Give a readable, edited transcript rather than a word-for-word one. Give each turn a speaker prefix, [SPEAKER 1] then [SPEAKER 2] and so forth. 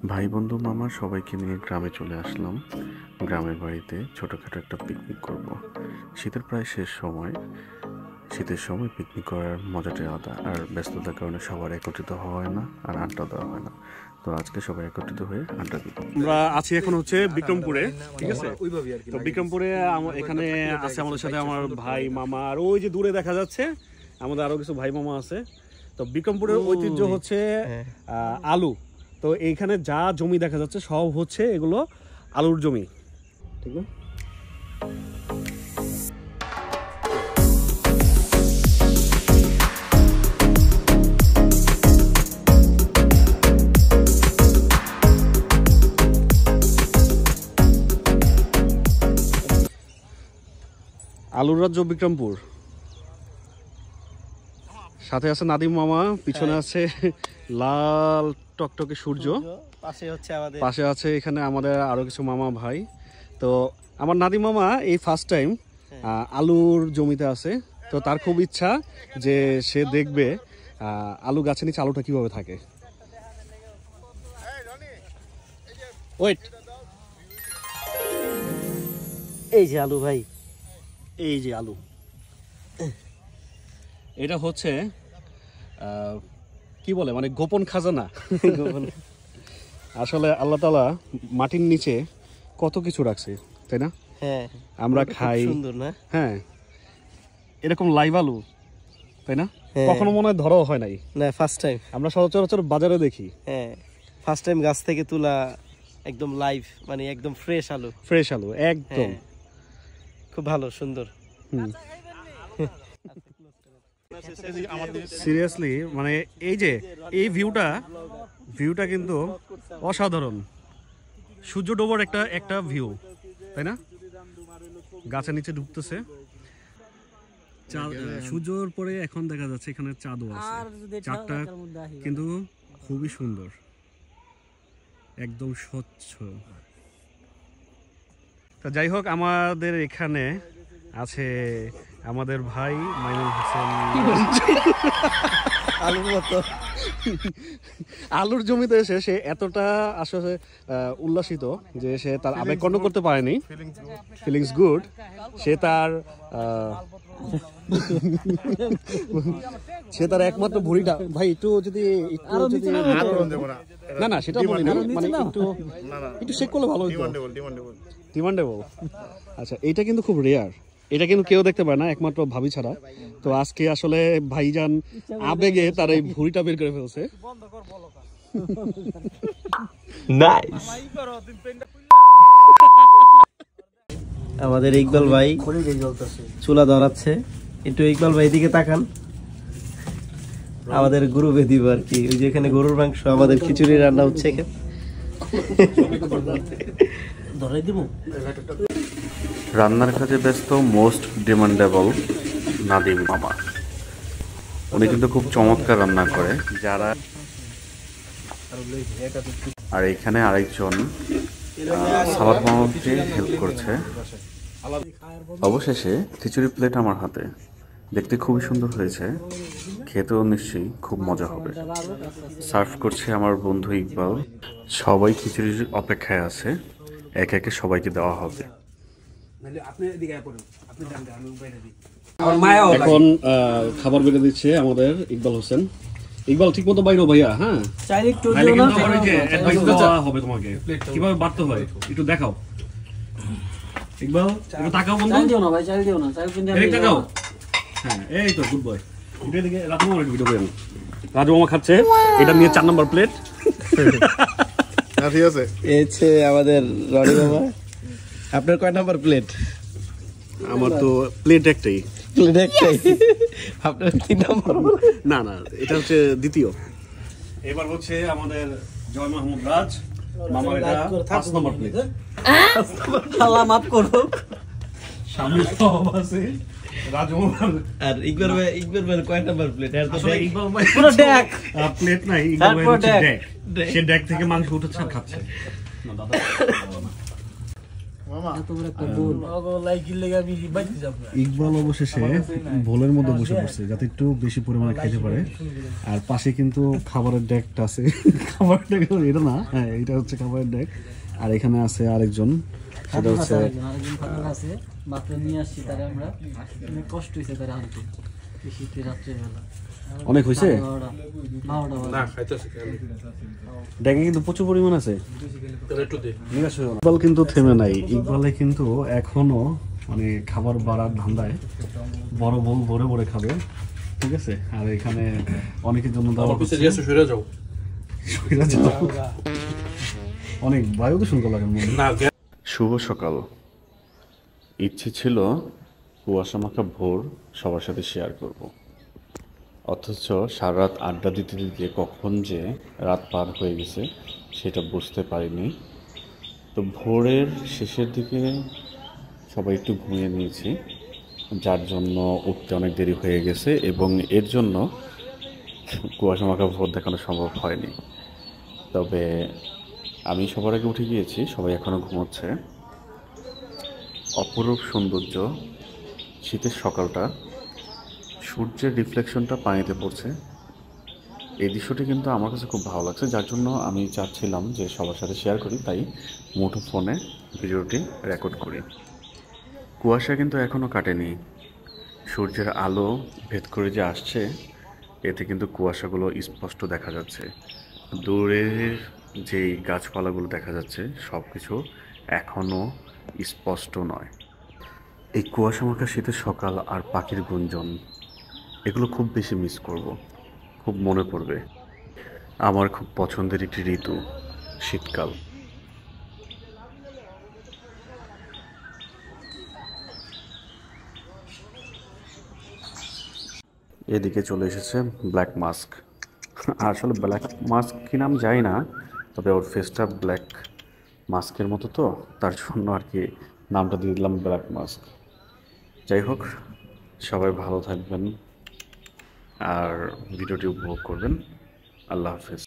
[SPEAKER 1] ভাই বন্ধু মামা সবাইকে নিয়ে গ্রামে চলে আসলাম। গ্রামের বাড়িতে ছোটোখাটো একটা পিকনিক করব। শীতের প্রায় শেষ সময়, শীতের সময় পিকনিক করার মজাটাই আলাদা। আর ব্যস্ততার কারণে সবার একত্রিত হওয়া হয় না, আর আড্ডা দেওয়া হয় না। তো আজকে সবাই একত্রিত হয়ে আড্ডা দিব।
[SPEAKER 2] আমরা আছি এখন হচ্ছে বিক্রমপুরে, ঠিক আছে? তো বিক্রমপুরে এখানে আছে আমাদের সাথে আমার ভাই মামা, আর ওই যে দূরে দেখা যাচ্ছে আমাদের আরো কিছু ভাই মামা আছে। তো বিক্রমপুরের ঐতিহ্য হচ্ছে আলু। তো এইখানে যা জমি দেখা যাচ্ছে সব হচ্ছে এগুলো আলুর জমি, ঠিক না? আলুর রাজ্য বিক্রমপুর। সাথে আছে নাদিম মামা, পিছনে আছে লাল টকটকে সূর্য, পাশে আছে এখানে আমাদের আরো কিছু মামা ভাই। তো আমার নাদিম মামা এই ফার্স্ট টাইম আলুর জমিতে আছে। তো তার খুব ইচ্ছা যে সে দেখবে আলু গাছে নিচে আলুটা কিভাবে থাকে। ওয়েট,
[SPEAKER 3] এই যে আলু ভাই,
[SPEAKER 2] এই যে আলু, এটা হচ্ছে কি বলে মানে গোপন খাজানা। আসলে আল্লাহ তাআলা মাটির নিচে কত কিছু রাখছে, তাই না?
[SPEAKER 3] হ্যাঁ,
[SPEAKER 2] আমরা খাই,
[SPEAKER 3] সুন্দর না?
[SPEAKER 2] হ্যাঁ, এরকম লাইভ আলু, তাই না? কখনো মনে হয় ধরাও হয় নাই
[SPEAKER 3] না, ফার্স্ট টাইম
[SPEAKER 2] আমরা সচরাচর বাজারে দেখি।
[SPEAKER 3] হ্যাঁ, ফার্স্ট টাইম গাছ থেকে তোলা একদম লাইভ, মানে একদম ফ্রেশ আলু,
[SPEAKER 2] ফ্রেশ আলু একদম।
[SPEAKER 3] খুব ভালো, সুন্দর।
[SPEAKER 2] সিরিয়াসলি মানে এই যে এই ভিউটা কিন্তু অসাধারণ। সূর্য ডোবার একটা ভিউ, তাই না? গাছের নিচে ঢুকতেছে সূর্যর পরে, এখন দেখা যাচ্ছে এখানে চাঁদও আছে। চাঁদটা কিন্তু খুবই সুন্দর, একদম স্বচ্ছ। তো যাই হোক, আমাদের এখানে আছে আমাদের ভাই মাইনুল হোসেন। আলুর জমিতে এসে সে এতটা আসলে উল্লাসিত যে সে তার আবেগ কন্ট্রোল করতে পারেনি। Feelings good. সে তার একমাত্র ভুঁড়িটা, ভাই একটু যদি না সেটা বলি না, মানে একটু চেক করলে ভালো হতো। ডিমান্ডেবল। আচ্ছা, এইটা কিন্তু খুব রেয়ার, এটা কিন্তু কেউ দেখতে পারে না একমাত্র ভাবি ছাড়া। তো আজকে আসলে ভাইজান আবেগে তার এই ভুঁড়িটা বের করে ফেলছে।
[SPEAKER 3] আমাদের ইকবাল ভাই চুলা ধরাচ্ছে। একটু ইকবাল ভাই দিকে তাকান। আমাদের গরু বেদিব আর কি, ওই যেখানে গরুর মাংস, আমাদের খিচুড়ি রান্না হচ্ছে।
[SPEAKER 1] রান্নার কাজে ব্যস্ত মোস্ট ডিমান্ডেবল নাদিম মামা। উনি কিন্তু খুব চমৎকার রান্না করে যারা। আর এখানে আরেকজন সালাদ মামাকে হেল্প করছে। অবশেষে খিচুড়ি প্লেট আমার হাতে, দেখতে খুবই সুন্দর হয়েছে, খেতেও নিশ্চয়ই খুব মজা হবে। সার্ভ করছে আমার বন্ধু ইকবাল। সবাই খিচুড়ির অপেক্ষায় আছে, একে একে সবাইকে দেওয়া হবে।
[SPEAKER 2] এখন খাবার বেড়ে দিচ্ছে আমাদের ইকবাল হোসেন। ইকবাল ঠিক মতো বাইরো ভাইয়া। হ্যাঁ, হবে তোমাকে কিভাবে বাড়তে হয় একটু দেখাও। ইকবাল একটু তাকাও বন্ধু, তাকাও। হ্যাঁ, এই তো গুড বয়। এদিকে রাজু মামার ভিডিও করেন। রাজু মামা খাচ্ছে, এটা নিয়ে 4 নম্বর প্লেট।
[SPEAKER 3] ঠিক আছে, এসে আমাদের রনি মামা। আপনার কয় নাম্বার প্লেট?
[SPEAKER 2] আমার তো প্লেট একটাই।
[SPEAKER 3] আপনার 3 নাম্বার?
[SPEAKER 2] না, এটা হচ্ছে দ্বিতীয়। এবার হচ্ছে আমাদের জয় মাহমুদ রাজ মামা, এটা 5 নম্বর প্লেট।
[SPEAKER 3] আল্লাহ মাফ করুক।
[SPEAKER 2] সামনে সব আছে রাজু মামার। আর
[SPEAKER 3] ইকবাল ভাই কয় নাম্বার প্লেট?
[SPEAKER 2] ইকবাল ভাই পুরো ডেক প্লেট নাই, ইকবাল ভাই হচ্ছে ডেক। সে ডেক থেকে মাংস উঠাচ্ছে আর খাচ্ছে। না দাদা, ইকবাল অবশেষে ভোলের মধ্যে বসে পড়ছে যাতে একটু বেশি পরিমাণে খেতে পারে। আর পাশে কিন্তু খাবারের ডেকটা আছে, খাবারের ডেক এটা না, হ্যাঁ এটা হচ্ছে খাবারের ডেক। আর এখানে আছে আরেকজন, সেটা হচ্ছে অনেক হয়েছে, ডেকে কিন্তু প্রচুর পরিমাণ আছে। ইকবাল কিন্তু থেমে নাই, ইকবালে কিন্তু এখনো মানে খাবার বাড়ার ধান্দায়, বড় বল ভরে ভরে খাবে, ঠিক আছে। আর এখানে অনেকের জন্য অনেক বায়ু দূষণ লাগে।
[SPEAKER 1] শুভ সকাল। ইচ্ছে ছিল কুয়াশা মাখা ভোর সবার সাথে শেয়ার করব, অথচ সারা রাত আড্ডা দিতে দিতে কখন যে রাত পার হয়ে গেছে সেটা বুঝতে পারিনি। তো ভোরের শেষের দিকে সবাই একটু ঘুমিয়ে নিয়েছি, যার জন্য উঠতে অনেক দেরি হয়ে গেছে এবং এর জন্য কুয়াশা মাখা ভোর দেখানো সম্ভব হয়নি। তবে আমি সবার আগে উঠে গিয়েছি, সবাই এখনও ঘুমোচ্ছে। অপরূপ সৌন্দর্য শীতের সকালটা, সূর্যের রিফ্লেকশনটা পানিতে পড়ছে, এই দৃশ্যটি কিন্তু আমার কাছে খুব ভালো লাগছে, যার জন্য আমি চাচ্ছিলাম যে সবার সাথে শেয়ার করি, তাই মুঠো ফোনে ভিডিওটি রেকর্ড করি। কুয়াশা কিন্তু এখনও কাটেনি, সূর্যের আলো ভেদ করে যে আসছে এতে কিন্তু কুয়াশাগুলো স্পষ্ট দেখা যাচ্ছে। দূরের যেই গাছপালাগুলো দেখা যাচ্ছে সব কিছু এখনও স্পষ্ট নয়। এই কুয়াশা মাখা শীতের সকাল আর পাখির গুঞ্জন, এগুলো খুব বেশি মিস করব, খুব মনে পড়বে। আমার খুব পছন্দের একটি ঋতু শীতকাল। এদিকে চলে এসেছে ব্ল্যাক মাস্ক। আসলে ব্ল্যাক মাস্ক কি নাম জানি না, তবে ওর ফেসটা ব্ল্যাক মাস্কের মতো, তো তার জন্য আর কি নামটা দিয়ে দিলাম ব্ল্যাক মাস্ক। যাই হোক, সবাই ভালো থাকবেন আর ভিডিওটি উপভোগ করবেন। আল্লাহ হাফেজ।